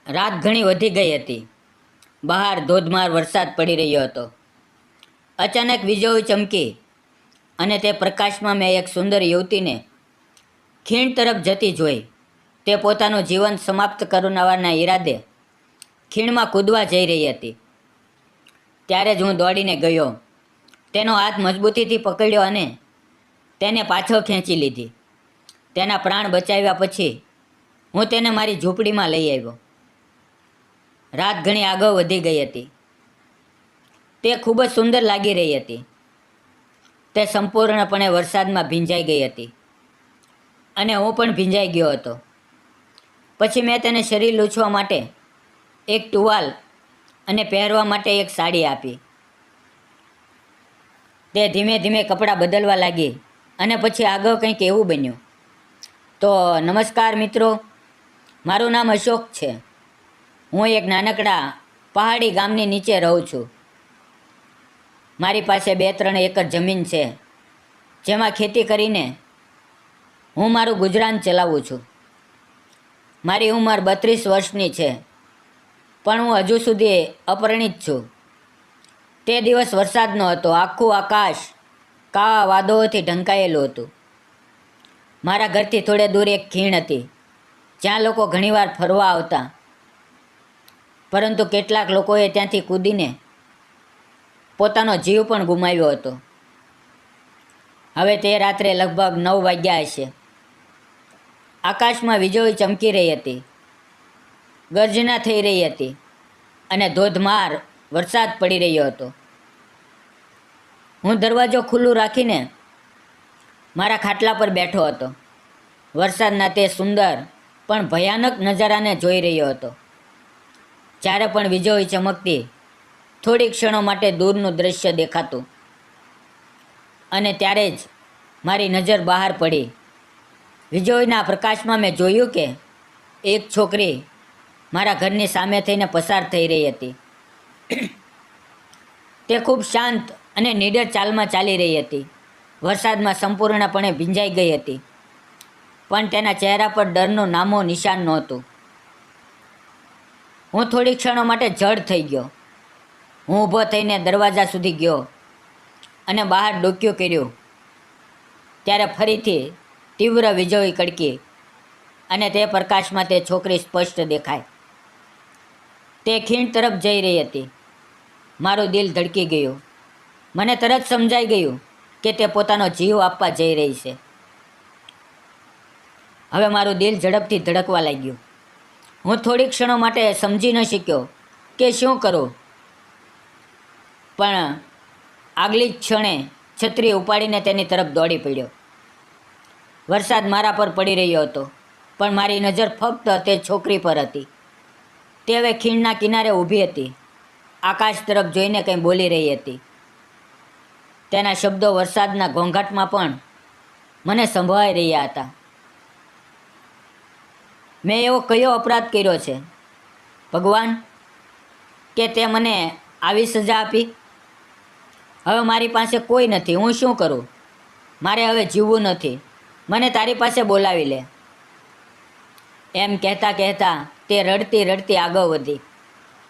રાત ઘણી વધી ગઈ હતી. બહાર ધોધમાર વરસાદ પડી રહ્યો હતો. અચાનક વીજળી ચમકી અને તે પ્રકાશમાં મેં એક સુંદર યુવતીને ખીણ તરફ જતી જોઈ. તે પોતાનું જીવન સમાપ્ત કરવાના ઈરાદે ખીણમાં કૂદવા જઈ રહી હતી. ત્યારે જ હું દોડીને ગયો, તેનો હાથ મજબૂતીથી પકડ્યો અને તેને પાછળ ખેંચી લીધી. તેના પ્રાણ બચાવ્યા પછી હું તેને મારી ઝૂંપડીમાં લઈ આવ્યો. રાત ઘણી આગળ વધી ગઈ હતી. તે ખૂબ જ સુંદર લાગી રહી હતી. તે સંપૂર્ણપણે વરસાદમાં ભીંજાઈ ગઈ હતી અને હું પણ ભીંજાઈ ગયો હતો. પછી મેં તેને શરીર લૂછવા માટે એક ટુવાલ અને પહેરવા માટે એક સાડી આપી. તે ધીમે ધીમે કપડાં બદલવા લાગી અને પછી આગળ કંઈક એવું બન્યું. તો નમસ્કાર મિત્રો, મારું નામ અશોક છે. હું એક નાનકડા પહાડી ગામની નીચે રહું છું. મારી પાસે 2-3 એકર જમીન છે, જેમાં ખેતી કરીને હું મારું ગુજરાન ચલાવું છું. મારી ઉંમર 32 વર્ષની છે, પણ હું હજુ સુધી અપરિણિત છું. તે દિવસ વરસાદનો હતો. આખું આકાશ કાળા વાદળોથી ઢંકાયેલું હતું. મારા ઘરથી થોડે દૂર એક ખીણ હતી, જ્યાં લોકો ઘણીવાર ફરવા આવતા, પરંતુ કેટલાક લોકોએ ત્યાંથી કૂદીને પોતાનો જીવ પણ ગુમાવ્યો હતો. હવે તે રાત્રે લગભગ 9 વાગ્યા હશે. આકાશમાં વીજળી ચમકી રહી હતી, ગર્જના થઈ રહી હતી અને ધોધમાર વરસાદ પડી રહ્યો હતો. હું દરવાજો ખુલ્લું રાખીને મારા ખાટલા પર બેઠો હતો. વરસાદના તે સુંદર પણ ભયાનક નજારાને જોઈ રહ્યો હતો. જ્યારે પણ વીજળી ચમકતી, થોડી ક્ષણો માટે દૂરનું દૃશ્ય દેખાતું અને ત્યારે જ મારી નજર બહાર પડી. વીજળીના પ્રકાશમાં મેં જોયું કે એક છોકરી મારા ઘરની સામે થઈને પસાર થઈ રહી હતી. તે ખૂબ શાંત અને નીડર ચાલમાં ચાલી રહી હતી. વરસાદમાં સંપૂર્ણપણે ભીંજાઈ ગઈ હતી, પણ તેના ચહેરા પર ડરનું નામો નિશાન નહોતું. હું થોડી ક્ષણો માટે જડ થઈ ગયો. હું ઊભો થઈને દરવાજા સુધી ગયો અને બહાર ડોક્યું કર્યું. ત્યારે ફરીથી તીવ્ર વીજળી કડકી અને તે પ્રકાશમાં તે છોકરી સ્પષ્ટ દેખાય. તે ખીણ તરફ જઈ રહી હતી. મારું દિલ ધડકી ગયું. મને તરત સમજાઈ ગયું કે તે પોતાનો જીવ આપવા જઈ રહી છે. હવે મારું દિલ ઝડપથી ધડકવા લાગ્યું. હું થોડી ક્ષણો માટે સમજી ન શક્યો કે શું કરું, પણ આગલી જ ક્ષણે છત્રી ઉપાડીને તેની તરફ દોડી પડ્યો. વરસાદ મારા પર પડી રહ્યો હતો, પણ મારી નજર ફક્ત તે છોકરી પર હતી. તે હવે ખીણના કિનારે ઊભી હતી, આકાશ તરફ જોઈને કંઈ બોલી રહી હતી. તેના શબ્દો વરસાદના ઘોંઘાટમાં પણ મને સંભળાઈ રહ્યા હતા. મેં એવો કયો અપરાધ કર્યો છે ભગવાન, કે તે મને આવી સજા આપી? હવે મારી પાસે કોઈ નથી, હું શું કરું? મારે હવે જીવવું નથી, મને તારી પાસે બોલાવી લે. એમ કહેતા કહેતા તે રડતી રડતી આગળ વધી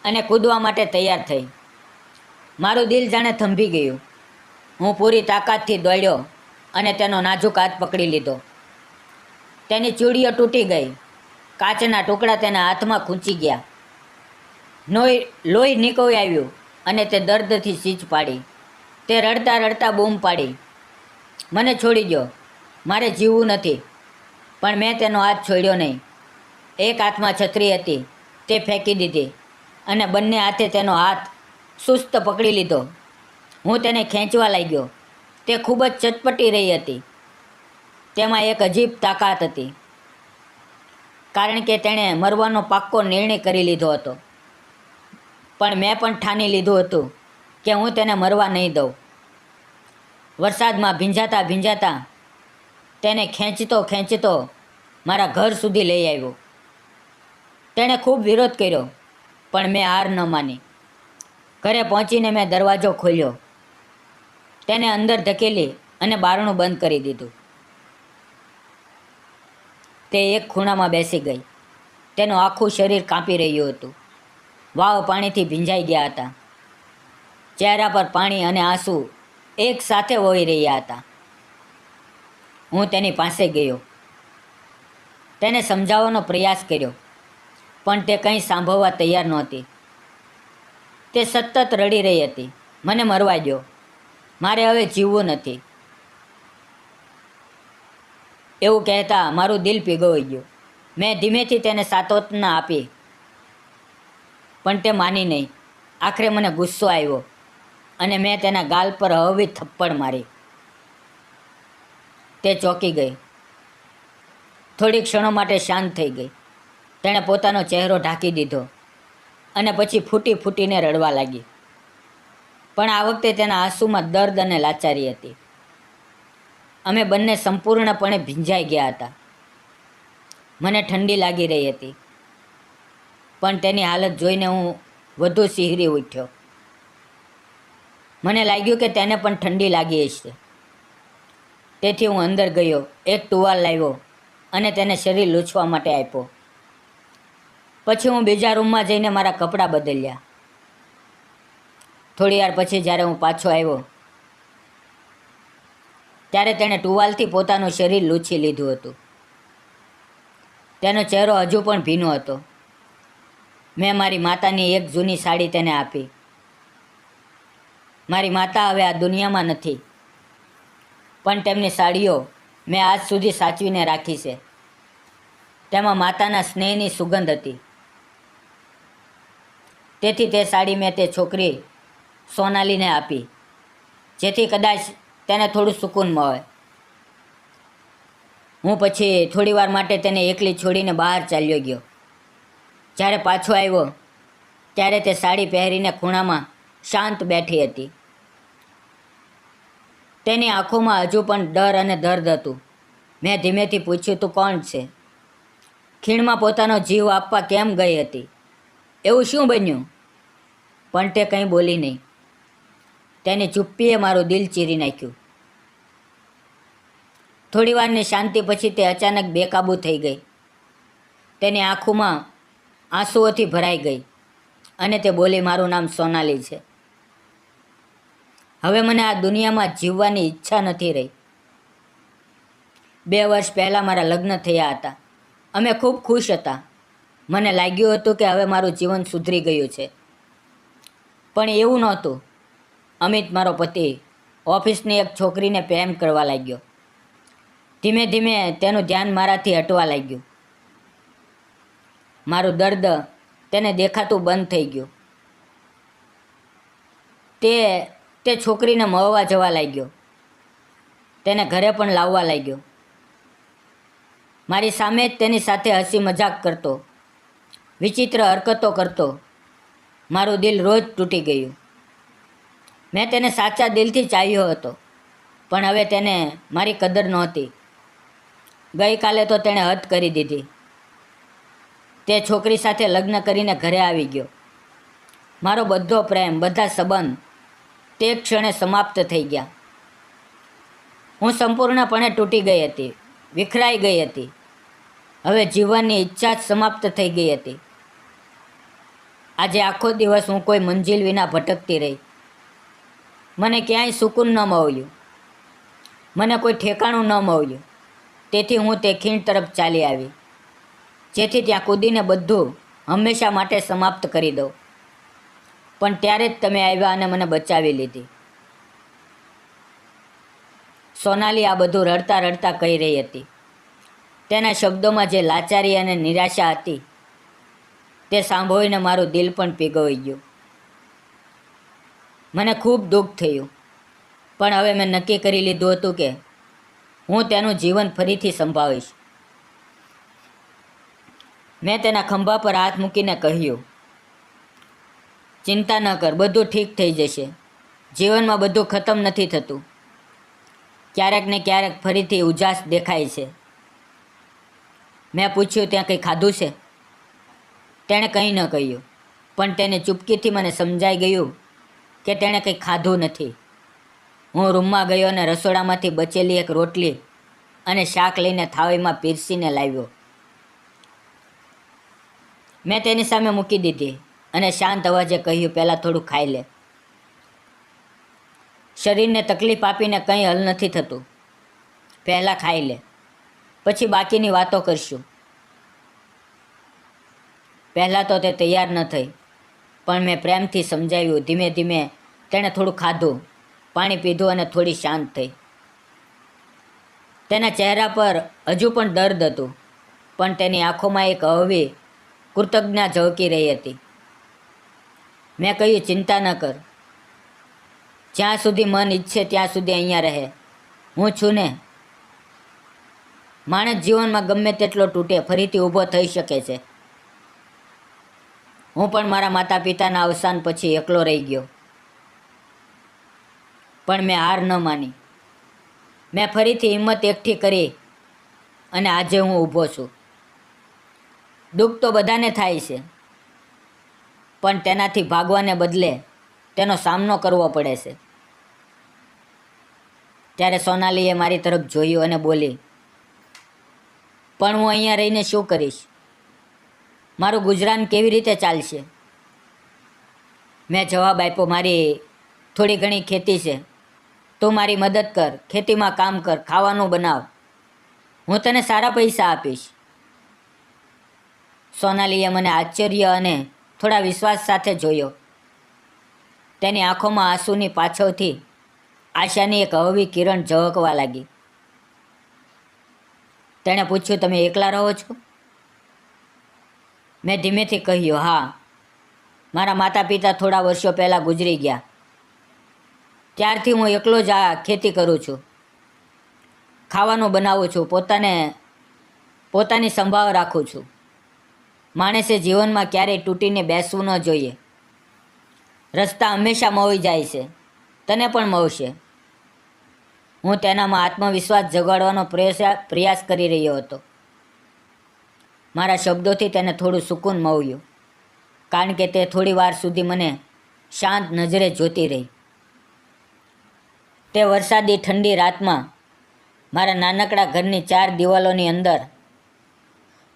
અને કૂદવા માટે તૈયાર થઈ. મારું દિલ જાણે થંભી ગયું. હું પૂરી તાકાતથી દોડ્યો અને તેનો નાજુક હાથ પકડી લીધો. તેની ચૂડીઓ તૂટી ગઈ. કાચના ટુકડા તેના હાથમાં ખૂંચી ગયા. લોહી નીકળી આવ્યું અને તે દર્દથી ચીચ પાડી. તે રડતા રડતા બૂમ પાડી, મને છોડી દો, મારે જીવવું નથી. પણ મેં તેનો હાથ છોડ્યો નહીં. એક હાથમાં છત્રી હતી, તે ફેંકી દીધી અને બંને હાથે તેનો હાથ સુસ્ત પકડી લીધો. હું તેને ખેંચવા લાગ્યો. તે ખૂબ જ ચટપટી રહી હતી. તેમાં એક અજીબ તાકાત હતી, કારણ કે તેણે મરવાનો પાક્કો નિર્ણય કરી લીધો હતો. પણ મેં પણ ઠાની લીધું હતું કે હું તેને મરવા નહીં દઉં. વરસાદમાં ભીંજાતા ભીંજાતા તેને ખેંચતો ખેંચતો મારા ઘર સુધી લઈ આવ્યો. તેણે ખૂબ વિરોધ કર્યો, પણ મેં હાર ન માની. ઘરે પહોંચીને મેં દરવાજો ખોલ્યો, તેને અંદર ધકેલી અને બારણું બંધ કરી દીધું. તે એક ખૂણામાં બેસી ગઈ. તેનું આખું શરીર કાંપી રહ્યું હતું. વાવ પાણીથી ભીંજાઈ ગયા હતા. ચહેરા પર પાણી અને આંસુ એક સાથે વહી રહ્યા હતા. હું તેની પાસે ગયો. તેને સમજાવવાનો પ્રયાસ કર્યો, પણ તે કંઈ સાંભળવા તૈયાર નહોતી. તે સતત રડી રહી હતી, મને મરવા દો, મારે હવે જીવવું નથી. એવું કહેતા મારું દિલ પીગળી ગયું. મેં ધીમેથી તેને સાંત્વના આપી, પણ તે માની નહીં. આખરે મને ગુસ્સો આવ્યો અને મેં તેના ગાલ પર હળવી થપ્પડ મારી. તે ચોંકી ગઈ. થોડી ક્ષણો માટે શાંત થઈ ગઈ. તેણે પોતાનો ચહેરો ઢાંકી દીધો અને પછી ફૂટી ફૂટીને રડવા લાગી. પણ આ વખતે તેના આંસુમાં દર્દ અને લાચારી હતી. અમે બંને સંપૂર્ણપણે ભીંજાઈ ગયા હતા. મને ઠંડી લાગી રહી હતી, પણ તેની હાલત જોઈને હું વધુ સિહરી ઉઠ્યો. મને લાગ્યું કે તેને પણ ઠંડી લાગી હશે. તેથી હું અંદર ગયો, એક ટુવાલ લાવ્યો અને તેને શરીર લૂછવા માટે આપ્યો. પછી હું બીજા રૂમમાં જઈને મારા કપડાં બદલ્યા. થોડી વાર પછી જ્યારે હું પાછો આવ્યો ત્યારે તેણે ટુવાલથી પોતાનું શરીર લૂછી લીધું હતું. તેનો ચહેરો હજુ પણ ભીનો હતો. મેં મારી માતાની એક જૂની સાડી તેને આપી. મારી માતા હવે આ દુનિયામાં નથી, પણ તેમની સાડીઓ મેં આજ સુધી સાચવીને રાખી છે. તેમાં માતાના સ્નેહની સુગંધ હતી. તેથી તે સાડી મેં તે છોકરી સોનાલીને આપી, જેથી કદાચ તેને થોડું સુકૂન મળે. હું પછી થોડી વાર માટે તેને એકલી છોડીને બહાર ચાલ્યો ગયો. જ્યારે પાછો આવ્યો ત્યારે તે સાડી પહેરીને ખૂણામાં શાંત બેઠી હતી. તેની આંખોમાં હજુ પણ ડર અને દર્દ હતું. મેં ધીમેથી પૂછ્યું, તું કોણ છે? ખીણમાં પોતાનો જીવ આપવા કેમ ગઈ હતી? એવું શું બન્યું? પણ તે કંઈ બોલી નહીં. તેની ચુપ્પીએ મારું દિલ ચીરી નાખ્યું. થોડી વારની શાંતિ પછી તે અચાનક બેકાબૂ થઈ ગઈ. તેની આંખોમાં આંસુઓથી ભરાઈ ગઈ અને તે બોલી, મારું નામ સોનાલી છે. હવે મને આ દુનિયામાં જીવવાની ઈચ્છા નથી રહી. 2 વર્ષ પહેલાં મારા લગ્ન થયા હતા. અમે ખૂબ ખુશ હતા. મને લાગ્યું હતું કે હવે મારું જીવન સુધરી ગયું છે. પણ એવું નહોતું. અમિત, મારો પતિ, ઓફિસની એક છોકરીને પ્રેમ કરવા લાગ્યો. ધીમે ધીમે તેનું ધ્યાન મારાથી હટવા લાગ્યું. મારું દર્દ તેને દેખાતું બંધ થઈ ગયું. તે છોકરીને મળવા જવા લાગ્યો. તેને ઘરે પણ લાવવા લાગ્યો. મારી સામે જ તેની સાથે હસી મજાક કરતો, વિચિત્ર હરકતો કરતો. મારું દિલ રોજ તૂટી ગયું. મેં તેને સાચા દિલથી ચાહ્યો હતો, પણ હવે તેને મારી કદર નહોતી. ગઈકાલે તો તેણે હદ કરી દીધી. તે છોકરી સાથે લગ્ન કરીને ઘરે આવી ગયો. મારો બધો પ્રેમ, બધા સંબંધ તે ક્ષણે સમાપ્ત થઈ ગયા. હું સંપૂર્ણપણે તૂટી ગઈ હતી, વિખરાઈ ગઈ હતી. હવે જીવનની ઈચ્છા જ સમાપ્ત થઈ ગઈ હતી. આજે આખો દિવસ હું કોઈ મંજિલ વિના ભટકતી રહી. મને ક્યાંય સુકૂન ન મળ્યું. મને કોઈ ઠેકાણું ન મળ્યું. તેથી હું તે ખીણ તરફ ચાલી આવી, જેથી ત્યાં કૂદીને બધું હંમેશા માટે સમાપ્ત કરી દઉં. પણ ત્યારે જ તમે આવ્યા અને મને બચાવી લીધી. સોનાલી આ બધું રડતા રડતા કહી રહી હતી. તેના શબ્દોમાં જે લાચારી અને નિરાશા હતી તે સાંભળીને મારું દિલ પણ પીગળી ગયું. મને ખૂબ દુઃખ થયું, પણ હવે મેં નક્કી કરી લીધું હતું કે હું તેનું જીવન ફરીથી સંભાળીશ. મેં તેના ખંભા પર હાથ મૂકીને કહ્યું, ચિંતા ન કર, બધું ઠીક થઈ જશે. જીવનમાં બધું ખતમ નથી થતું. ક્યારેક ને ક્યારેક ફરીથી ઉજાસ દેખાય છે. મેં પૂછ્યું, ત્યાં કંઈ ખાધું છે? તેણે કંઈ ન કહ્યું, પણ તેને ચૂપકીથી મને સમજાઈ ગયું કે તેણે કંઈ ખાધું નથી. હું રૂમમાં ગયો અને રસોડામાંથી બચેલી એક રોટલી અને શાક લઈને થાળીમાં પીરસીને લાવ્યો. મેં તેની સામે મૂકી દીધી અને શાંત અવાજે કહ્યું, પહેલાં થોડું ખાઈ લે. શરીરને તકલીફ આપીને કંઈ હલ નથી થતું. પહેલાં ખાઈ લે, પછી બાકીની વાતો કરશું. પહેલાં તો તે તૈયાર ન થઈ, પણ મેં પ્રેમથી સમજાવ્યું. ધીમે ધીમે તેણે થોડું ખાધું, પાણી પીધું અને થોડી શાંત થઈ. તેના ચહેરા પર હજુ પણ દર્દ હતું, પણ તેની આંખોમાં એક હળવી કૃતજ્ઞતા ઝળકી રહી હતી. મેં કહ્યું, ચિંતા ન કર. જ્યાં સુધી મન ઈચ્છે ત્યાં સુધી અહીંયા રહે. હું છું ને. માણસ જીવનમાં ગમે તેટલો તૂટે ફરીથી ઊભો થઈ શકે છે. હું પણ મારા માતા પિતાના અવસાન પછી એકલો રહી ગયો, પણ મેં હાર ન માની. મેં ફરીથી હિંમત એકઠી કરી અને આજે હું ઊભો છું. દુઃખ તો બધાને થાય છે, પણ તેનાથી ભાગવાને બદલે તેનો સામનો કરવો પડે છે. ત્યારે સોનાલીએ મારી તરફ જોયું અને બોલી, પણ હું અહીંયા રહીને શું કરીશ? મારું ગુજરાન કેવી રીતે ચાલશે? મેં જવાબ આપ્યો, મારી થોડી ઘણી ખેતી છે. તું મારી મદદ કર, ખેતીમાં કામ કર, ખાવાનું બનાવ. હું તને સારા પૈસા આપીશ. સોનાલીએ મને આશ્ચર્ય અને થોડા વિશ્વાસ સાથે જોયો. તેની આંખોમાં આંસુની પાછળથી આશાની એક હળવી કિરણ ઝળકવા લાગી. તેણે પૂછ્યું, તમે એકલા રહો છો? મેં ધીમેથી કહ્યું, હા. મારા માતા પિતા થોડા વર્ષો પહેલાં ગુજરી ગયા. ત્યારથી હું એકલો જ આ ખેતી કરું છું, ખાવાનું બનાવું છું, પોતાની સંભાળ રાખું છું. માણસે જીવનમાં ક્યારેય તૂટીને બેસવું ન જોઈએ. રસ્તા હંમેશા મળી જાય છે, તને પણ મળશે. હું તેનામાં આત્મવિશ્વાસ જગાડવાનો પ્રયાસ કરી રહ્યો હતો. મારા શબ્દોથી તેને થોડું સુકૂન મળ્યું, કારણ કે તે થોડી વાર સુધી મને શાંત નજરે જોતી રહી. તે વરસાદી ઠંડી રાતમાં મારા નાનકડા ઘરની 4 દિવાલોની અંદર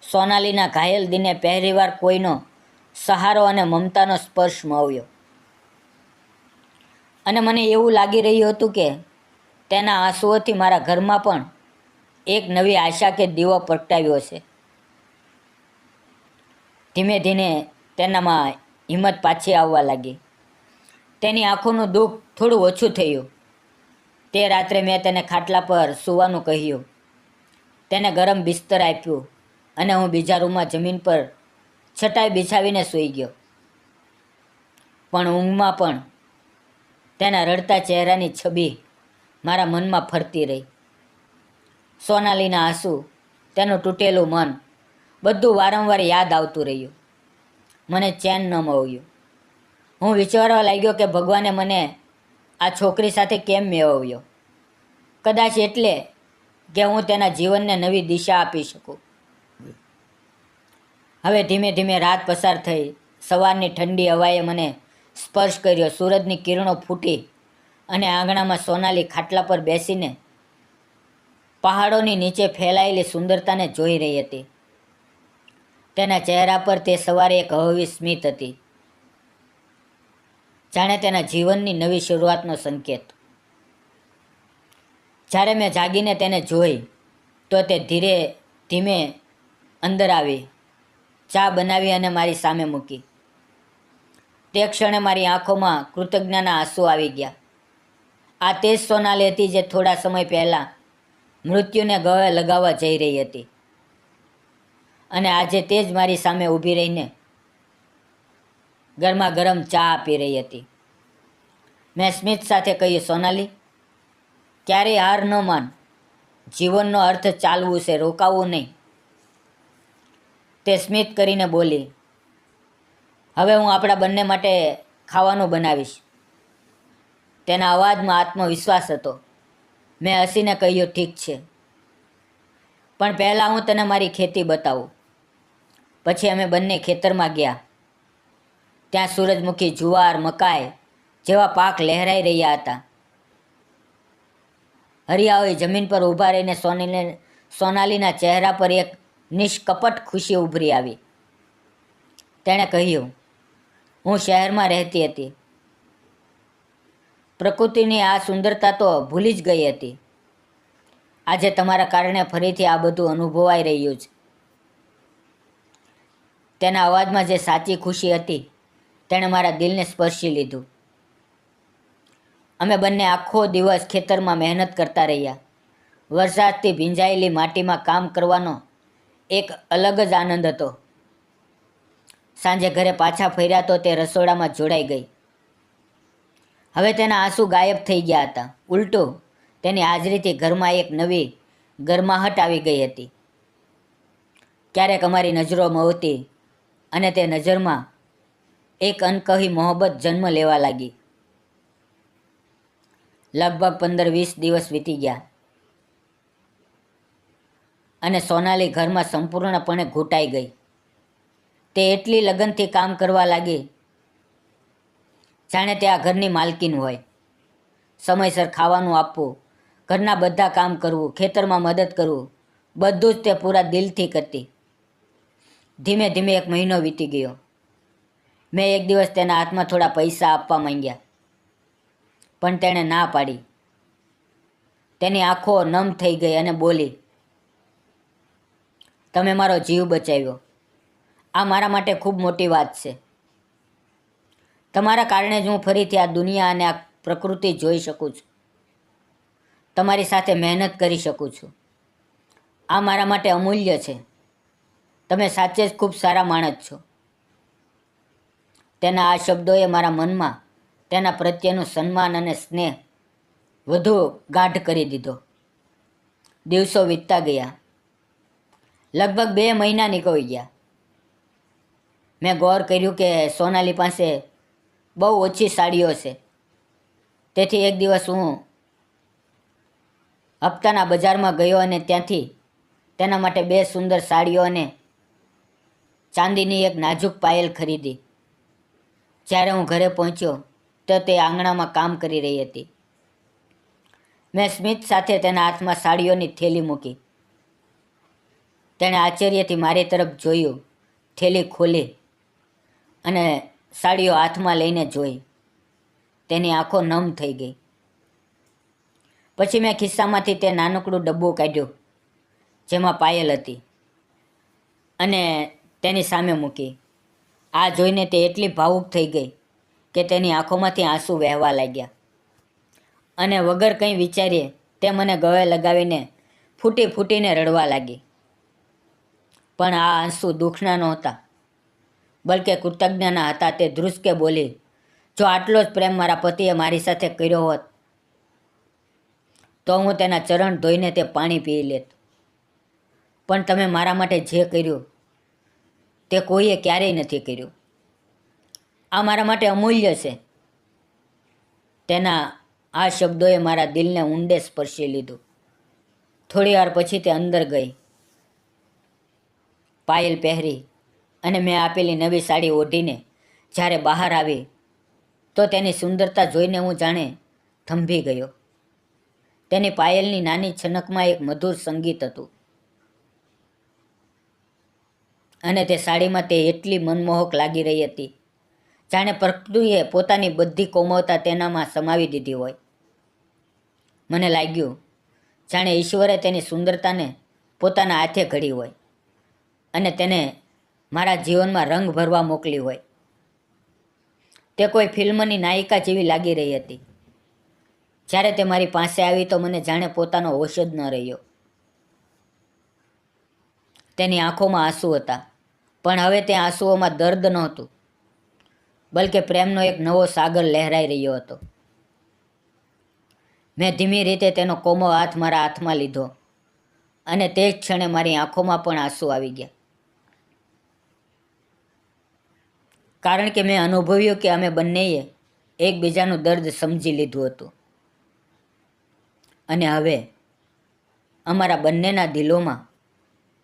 સોનાલીના ઘાયલ દિને પહેલીવાર કોઈનો સહારો અને મમતાનો સ્પર્શ મળ્યો. અને મને એવું લાગી રહ્યું હતું કે તેના આંસુઓથી મારા ઘરમાં પણ એક નવી આશા કે દીવો પ્રગટાવ્યો છે. ધીમે ધીમે તેનામાં હિંમત પાછી આવવા લાગી. તેની આંખોનું દુઃખ થોડું ઓછું થયું. તે રાત્રે મેં તેને ખાટલા પર સૂવાનું કહ્યું, તેને ગરમ બિસ્તર આપ્યું અને હું બીજા રૂમમાં જમીન પર છટાઈ બિછાવીને સૂઈ ગયો. પણ ઊંઘમાં પણ તેના રડતા ચહેરાની છબી મારા મનમાં ફરતી રહી. સોનાલીના આંસુ, તેનું તૂટેલું મન, બધું વારંવાર યાદ આવતું રહ્યું. મને ચેન ન મળ્યું. હું વિચારવા લાગ્યો કે ભગવાને મને આ છોકરી સાથે કેમ મેળવ્યો? કદાચ એટલે કે હું તેના જીવનને નવી દિશા આપી શકું. હવે ધીમે ધીમે રાત પસાર થઈ. સવારની ઠંડી હવાએ મને સ્પર્શ કર્યો. સૂરજની કિરણો ફૂટી અને આંગણામાં સોનાલી ખાટલા પર બેસીને પહાડોની નીચે ફેલાયેલી સુંદરતાને જોઈ રહી હતી. તેના ચહેરા પર તે સવારે એક હળવી સ્મિત હતી, જાણે તેના જીવનની નવી શરૂઆતનો સંકેત. જ્યારે મેં જાગીને તેને જોઈ તો તે ધીમે અંદર આવી, ચા બનાવી અને મારી સામે મૂકી. તે ક્ષણે મારી આંખોમાં કૃતજ્ઞતાના આંસુ આવી ગયા. આ તે જ સોનાલી હતી જે થોડા સમય પહેલાં મૃત્યુને ગળે લગાવવા જઈ રહી હતી, અને આજે તે જ મારી સામે ઊભી રહીને ગરમા ગરમ ચા આપી રહી હતી. મેં સ્મિત સાથે કહ્યું, સોનાલી, ક્યારેય હાર ન માન. જીવનનો અર્થ ચાલવું છે, રોકાવું નહીં. તે સ્મિત કરીને બોલી, હવે હું આપણા બંને માટે ખાવાનું બનાવીશ. તેના અવાજમાં આત્મવિશ્વાસ હતો. મેં હસીને કહ્યું, ઠીક છે, પણ પહેલાં હું તને મારી ખેતી બતાવું. પછી અમે બંને ખેતરમાં ગયા. ત્યાં સૂરજમુખી, જુવાર, મકાઈ જેવા પાક લહેરાઈ રહ્યા હતા. હરિયાળી જમીન પર ઊભા રહીને સોનાલીના ચહેરા પર એક નિષ્કપટ ખુશી ઉભરી આવી. તેણે કહ્યું, હું શહેરમાં રહેતી હતી. પ્રકૃતિની આ સુંદરતા તો ભૂલી જ ગઈ હતી. આજે તમારા કારણે ફરીથી આ બધું અનુભવાઈ રહ્યું છે. તેના અવાજમાં જે સાચી ખુશી હતી તેણે મારા દિલને સ્પર્શી લીધું. અમે બંને આખો દિવસ ખેતરમાં મહેનત કરતા રહ્યા. વરસાદથી ભીંજાયેલી માટીમાં કામ કરવાનો એક અલગ જ આનંદ હતો. સાંજે ઘરે પાછા ફર્યા તો તે રસોડામાં જોડાઈ ગઈ. હવે તેના આંસુ ગાયબ થઈ ગયા હતા. ઉલટું તેની હાજરીથી ઘરમાં એક નવી ગરમાહટ આવી ગઈ હતી. ક્યારેક અમારી નજરો મવતી અને તે નજરમાં એક અનકહી મોહબ્બત જન્મ લેવા લાગી. લગભગ 15-20 દિવસ વીતી ગયા અને સોનાલી ઘરમાં સંપૂર્ણપણે ઘૂંટાઈ ગઈ. તે એટલી લગનથી કામ કરવા લાગી જાણે તે આ ઘરની માલકીન હોય. સમયસર ખાવાનું આપવું, ઘરના બધા કામ કરવું, ખેતરમાં મદદ કરવું, બધું જ તે પૂરા દિલથી કરતી. ધીમે ધીમે 1 મહિનો વીતી ગયો. મેં એક દિવસ તેના હાથમાં થોડા પૈસા આપવા માંગ્યા, પણ તેણે ના પાડી. તેની આંખો નમ થઈ ગઈ અને બોલી, તમે મારો જીવ બચાવ્યો. આ મારા માટે ખૂબ મોટી વાત છે. તમારા કારણે જ હું ફરીથી આ દુનિયા અને આ પ્રકૃતિ જોઈ શકું છું. તમારી સાથે મહેનત કરી શકું છું. આ મારા માટે અમૂલ્ય છે. તમે સાચે જ ખૂબ સારા માણસ છો. તેના આ શબ્દોએ મારા મનમાં તેના પ્રત્યેનું સન્માન અને સ્નેહ વધુ ગાઢ કરી દીધો. દિવસો વીતતા ગયા. લગભગ 2 મહિના નીકળી ગયા. મેં ગૌર કર્યું કે સોનાલી પાસે બહુ ઓછી સાડીઓ છે. તેથી એક દિવસ હું હપ્તાના બજારમાં ગયો અને ત્યાંથી તેના માટે 2 સુંદર સાડીઓ અને ચાંદીની એક નાજુક પાયલ ખરીદી. જ્યારે હું ઘરે પહોંચ્યો તો તે આંગણામાં કામ કરી રહી હતી. મેં સ્મિત સાથે તેના હાથમાં સાડીઓની થેલી મૂકી. તેણે આશ્ચર્યથી મારી તરફ જોયું, થેલી ખોલી અને સાડીઓ હાથમાં લઈને જોઈ. તેની આંખો નમ થઈ ગઈ. પછી મેં ખિસ્સામાંથી તે નાનકડું ડબ્બું કાઢ્યું જેમાં પાયલ હતી અને તેની સામે મૂકી. આ જોઈને તે એટલી ભાવુક થઈ ગઈ કે તેની આંખોમાંથી આંસુ વહેવા લાગ્યા અને વગર કંઈ વિચારીએ તે મને ગળે લગાવીને ફૂટી ફૂટીને રડવા લાગી. પણ આ આંસુ દુઃખના નહોતા, બલકે કૃતજ્ઞના હતા. તે ધ્રુસકે બોલી, જો આટલો જ પ્રેમ મારા પતિએ મારી સાથે કર્યો હોત તો હું તેના ચરણ ધોઈને તે પાણી પી લેત. પણ તમે મારા માટે જે કર્યું તે કોઈએ ક્યારેય નથી કર્યું. આ મારા માટે અમૂલ્ય છે. તેના આ શબ્દોએ મારા દિલને ઊંડે સ્પર્શી લીધું. થોડી વાર પછી તે અંદર ગઈ, પાયલ પહેરી અને મેં આપેલી નવી સાડી ઓઢીને જ્યારે બહાર આવી તો તેની સુંદરતા જોઈને હું જાણે થંભી ગયો. તેની પાયલની નાની છનકમાં એક મધુર સંગીત હતું અને તે સાડીમાં તે એટલી મનમોહક લાગી રહી હતી જાણે પ્રકૃતિએ પોતાની બધી કોમળતા તેનામાં સમાવી દીધી હોય. મને લાગ્યું જાણે ઈશ્વરે તેની સુંદરતાને પોતાના હાથે ઘડી હોય અને તેને મારા જીવનમાં રંગ ભરવા મોકલી હોય. તે કોઈ ફિલ્મની નાયિકા જેવી લાગી રહી હતી. જ્યારે તે મારી પાસે આવી તો મને જાણે પોતાનો હોશ જ ન રહ્યો. તેની આંખોમાં આંસુ હતા, પણ હવે તે આંસુઓમાં દર્દ નહોતું, બલકે પ્રેમનો એક નવો સાગર લહેરાઈ રહ્યો હતો. મેં ધીમી રીતે તેનો કોમળ હાથ મારા હાથમાં લીધો અને તે જ ક્ષણે મારી આંખોમાં પણ આંસુ આવી ગયા. કારણ કે મેં અનુભવ્યું કે અમે બંનેએ એકબીજાનું દર્દ સમજી લીધું હતું અને હવે અમારા બંનેના દિલોમાં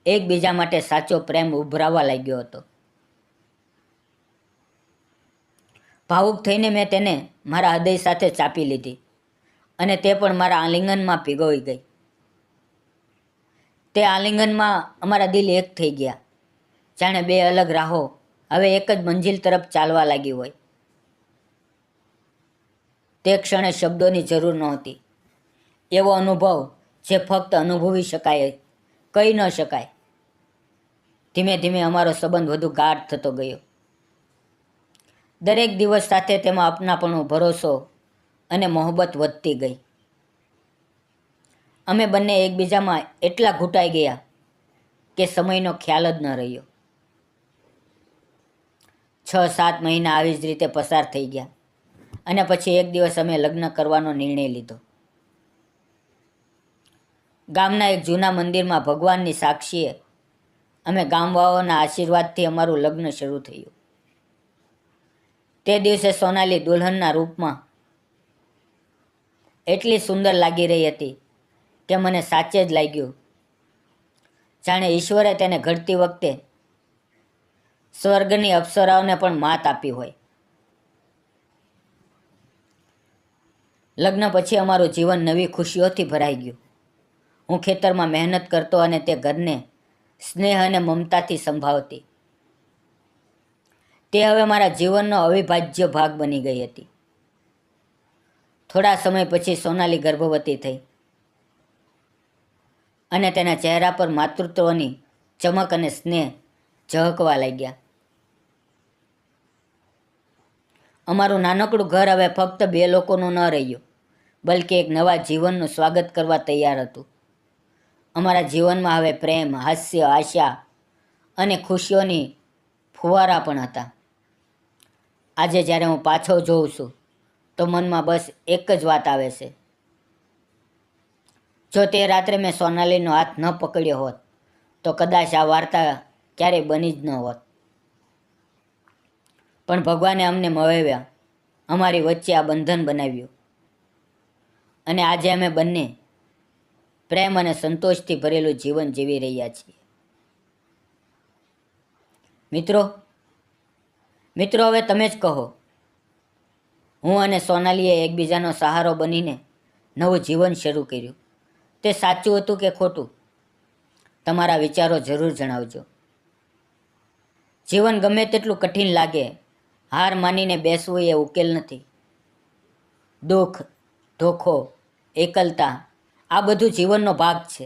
એકબીજા માટે સાચો પ્રેમ ઉભરાવા લાગ્યો હતો. ભાવુક થઈને મેં તેને મારા હૃદય સાથે ચાપી લીધી અને તે પણ મારા આલિંગનમાં પીગળી ગઈ. તે આલિંગનમાં અમારા દિલ એક થઈ ગયા, જાણે 2 અલગ રાહો હવે એક જ મંજિલ તરફ ચાલવા લાગી હોય. તે ક્ષણે શબ્દોની જરૂર નહોતી. એવો અનુભવ જે ફક્ત અનુભવી શકાય, કહી ન શકાય. ધીમે ધીમે અમારો સંબંધ વધુ ગાઢ થતો ગયો. દરેક દિવસ સાથે તેમાં અપનાપણું, ભરોસો અને મોહબ્બત વધતી ગઈ. અમે બંને એકબીજામાં એટલા ઘૂંટાઈ ગયા કે સમયનો ખ્યાલ જ ન રહ્યો. 6-7 મહિના આવી જ રીતે પસાર થઈ ગયા અને પછી એક દિવસ અમે લગ્ન કરવાનો નિર્ણય લીધો. ગામના એક જૂના મંદિરમાં ભગવાનની સાક્ષીએ અમે ગામવાળાઓના આશીર્વાદથી અમારું લગ્ન શરૂ થયું. તે દિવસે સોનાલી દુલ્હનના રૂપમાં એટલી સુંદર લાગી રહી હતી કે મને સાચે જ લાગ્યું જાણે ઈશ્વરે તેને ઘડતી વખતે સ્વર્ગની અપ્સરાઓને પણ માત આપી હોય. લગ્ન પછી અમારું જીવન નવી ખુશીઓથી ભરાઈ ગયું. હું ખેતરમાં મહેનત કરતો અને તે ઘરને સ્નેહ અને મમતાથી સંભાળતી. તે હવે મારા જીવનનો અવિભાજ્ય ભાગ બની ગઈ હતી. થોડા સમય પછી સોનાલી ગર્ભવતી થઈ અને તેના ચહેરા પર માતૃત્વની ચમક અને સ્નેહ ઝળકવા લાગ્યા. અમારું નાનકડું ઘર હવે ફક્ત 2 લોકોનું ન રહ્યું, બલ્કિ એક નવા જીવનનું સ્વાગત કરવા તૈયાર હતું. અમારા જીવનમાં હવે પ્રેમ, હાસ્ય, આશા અને ખુશીઓની ફુવારા પણ હતા. આજે જ્યારે હું પાછો જોઉં છું તો મનમાં બસ એક જ વાત આવે છે. જો તે રાત્રે મેં સોનાલીનો હાથ ન પકડ્યો હોત તો કદાચ આ વાર્તા ક્યારેય બની જ ન હોત. પણ ભગવાને અમને મળવ્યા, અમારી વચ્ચે આ બંધન બનાવ્યું અને આજે અમે બંને પ્રેમ અને સંતોષથી ભરેલું જીવન જીવી રહ્યા છીએ. મિત્રો હવે તમે જ કહો, હું અને સોનાલીએ એકબીજાનો સહારો બનીને નવું જીવન શરૂ કર્યું. તે સાચું હતું કે ખોટું? તમારા વિચારો જરૂર જણાવજો. જીવન ગમે તેટલું કઠિન લાગે, હાર માનીને બેસવું એ ઉકેલ નથી. દુઃખ, ધોખો, એકલતા આ બધું જીવનનો ભાગ છે.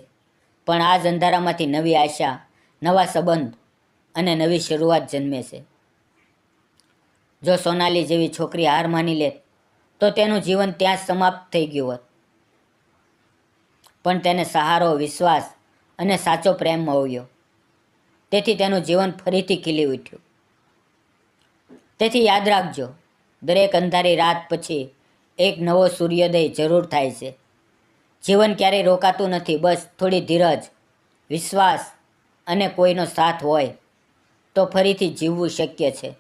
પણ આ જ અંધારામાંથી નવી આશા, નવા સંબંધ અને નવી શરૂઆત જન્મે છે. જો સોનાલી જેવી છોકરી હાર માની લે તો તેનું જીવન ત્યાં જ સમાપ્ત થઈ ગયું હોત. પણ તેને સહારો, વિશ્વાસ અને સાચો પ્રેમ મળ્યો. તેથી તેનું જીવન ફરીથી ખીલી ઉઠ્યું. તેથી યાદ રાખજો, દરેક અંધારી રાત પછી એક નવો સૂર્યોદય જરૂર થાય છે. જીવન ક્યારેય રોકાતું નથી. બસ થોડી ધીરજ, વિશ્વાસ અને કોઈનો સાથ હોય તો ફરીથી જીવવું શક્ય છે.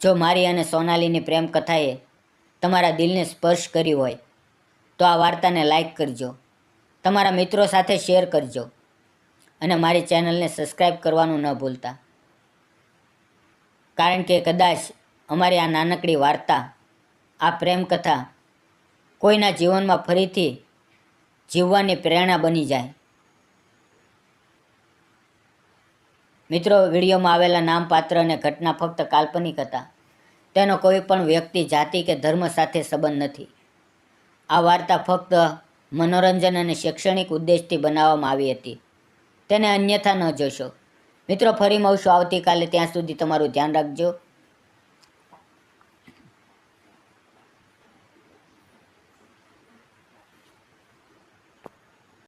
જો મારી અને સોનાલીની પ્રેમ કથાએ તમારા દિલને સ્પર્શ કર્યું હોય તો આ વાર્તાને લાઈક કરજો, તમારા મિત્રો સાથે શેર કરજો અને મારી ચેનલને સબસ્ક્રાઈબ કરવાનું ન ભૂલતા. કારણ કે કદાચ અમારી આ નાનકડી વાર્તા, આ પ્રેમ કથા કોઈના જીવનમાં ફરીથી જીવવાની પ્રેરણા બની જાય. મિત્રો, વિડીયોમાં આવેલા નામ, પાત્ર અને ઘટના ફક્ત કાલ્પનિક હતા. તેનો કોઈ પણ વ્યક્તિ, જાતિ કે ધર્મ સાથે સંબંધ નથી. આ વાર્તા ફક્ત મનોરંજન અને શૈક્ષણિક ઉદ્દેશથી બનાવવામાં આવી હતી. તેને અન્યથા ન જોશો. મિત્રો, ફરી મળશું આવતીકાલે. ત્યાં સુધી તમારું ધ્યાન રાખજો.